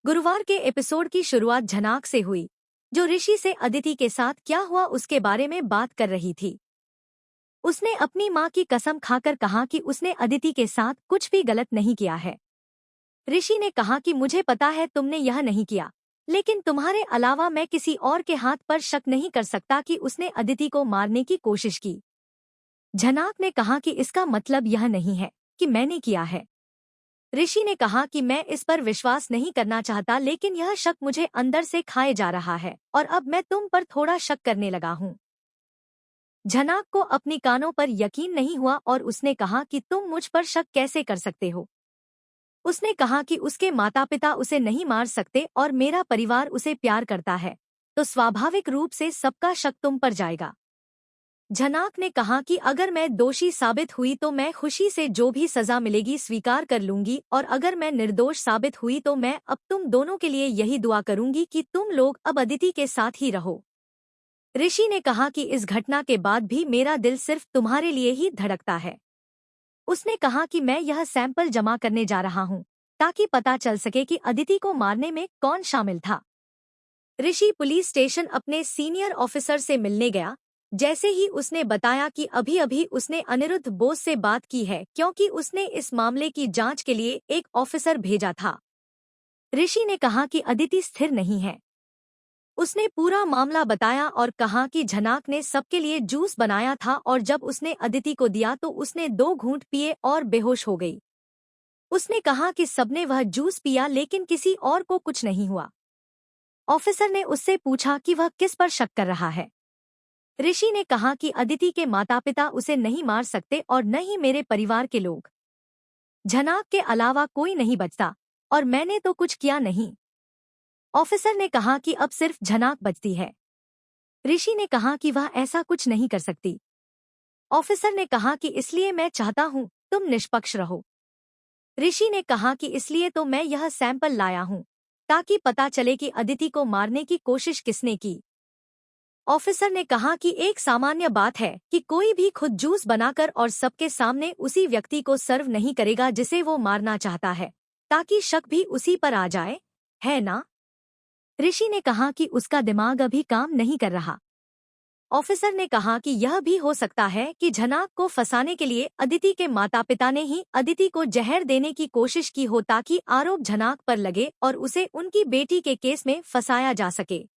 गुरुवार के एपिसोड की शुरुआत झनाक से हुई, जो ऋषि से अदिति के साथ क्या हुआ उसके बारे में बात कर रही थी। उसने अपनी माँ की कसम खाकर कहा कि उसने अदिति के साथ कुछ भी गलत नहीं किया है। ऋषि ने कहा कि मुझे पता है तुमने यह नहीं किया, लेकिन तुम्हारे अलावा मैं किसी और के हाथ पर शक नहीं कर सकता कि उसने अदिति को मारने की कोशिश की। झनाक ने कहा कि इसका मतलब यह नहीं है कि मैंने किया है। ऋषि ने कहा कि मैं इस पर विश्वास नहीं करना चाहता, लेकिन यह शक मुझे अंदर से खाए जा रहा है और अब मैं तुम पर थोड़ा शक करने लगा हूँ। झनाक को अपनी कानों पर यकीन नहीं हुआ और उसने कहा कि तुम मुझ पर शक कैसे कर सकते हो। उसने कहा कि उसके माता पिता उसे नहीं मार सकते और मेरा परिवार उसे प्यार करता है, तो स्वाभाविक रूप से सबका शक तुम पर जाएगा। झनाक ने कहा कि अगर मैं दोषी साबित हुई तो मैं खुशी से जो भी सजा मिलेगी स्वीकार कर लूंगी, और अगर मैं निर्दोष साबित हुई तो मैं अब तुम दोनों के लिए यही दुआ करूंगी कि तुम लोग अब अदिति के साथ ही रहो। ऋषि ने कहा कि इस घटना के बाद भी मेरा दिल सिर्फ तुम्हारे लिए ही धड़कता है। उसने कहा कि मैं यह सैंपल जमा करने जा रहा हूं ताकि पता चल सके कि अदिति को मारने में कौन शामिल था। ऋषि पुलिस स्टेशन अपने सीनियर ऑफिसर से मिलने गया। जैसे ही उसने बताया कि अभी-अभी उसने अनिरुद्ध बोस से बात की है, क्योंकि उसने इस मामले की जांच के लिए एक ऑफिसर भेजा था। ऋषि ने कहा कि अदिति स्थिर नहीं है। उसने पूरा मामला बताया और कहा कि झनाक ने सबके लिए जूस बनाया था और जब उसने अदिति को दिया तो उसने 2 घूंट पिए और बेहोश हो गई। उसने कहा कि सबने वह जूस पिया लेकिन किसी और को कुछ नहीं हुआ। ऑफिसर ने उससे पूछा कि वह किस पर शक कर रहा है। ऋषि ने कहा कि अदिति के माता पिता उसे नहीं मार सकते और न ही मेरे परिवार के लोग। झनाक के अलावा कोई नहीं बचता और मैंने तो कुछ किया नहीं। ऑफिसर ने कहा कि अब सिर्फ झनाक बचती है। ऋषि ने कहा कि वह ऐसा कुछ नहीं कर सकती। ऑफिसर ने कहा कि इसलिए मैं चाहता हूं तुम निष्पक्ष रहो। ऋषि ने कहा कि इसलिए तो मैं यह सैंपल लाया हूं ताकि पता चले कि अदिति को मारने की कोशिश किसने की। ऑफिसर ने कहा कि एक सामान्य बात है कि कोई भी खुद जूस बनाकर और सबके सामने उसी व्यक्ति को सर्व नहीं करेगा जिसे वो मारना चाहता है, ताकि शक भी उसी पर आ जाए, है ना? ऋषि ने कहा कि उसका दिमाग अभी काम नहीं कर रहा। ऑफिसर ने कहा कि यह भी हो सकता है कि झनाक को फंसाने के लिए अदिति के माता पिता ने ही अदिति को जहर देने की कोशिश की हो ताकि आरोप झनाक पर लगे और उसे उनकी बेटी के केस में फंसाया जा सके।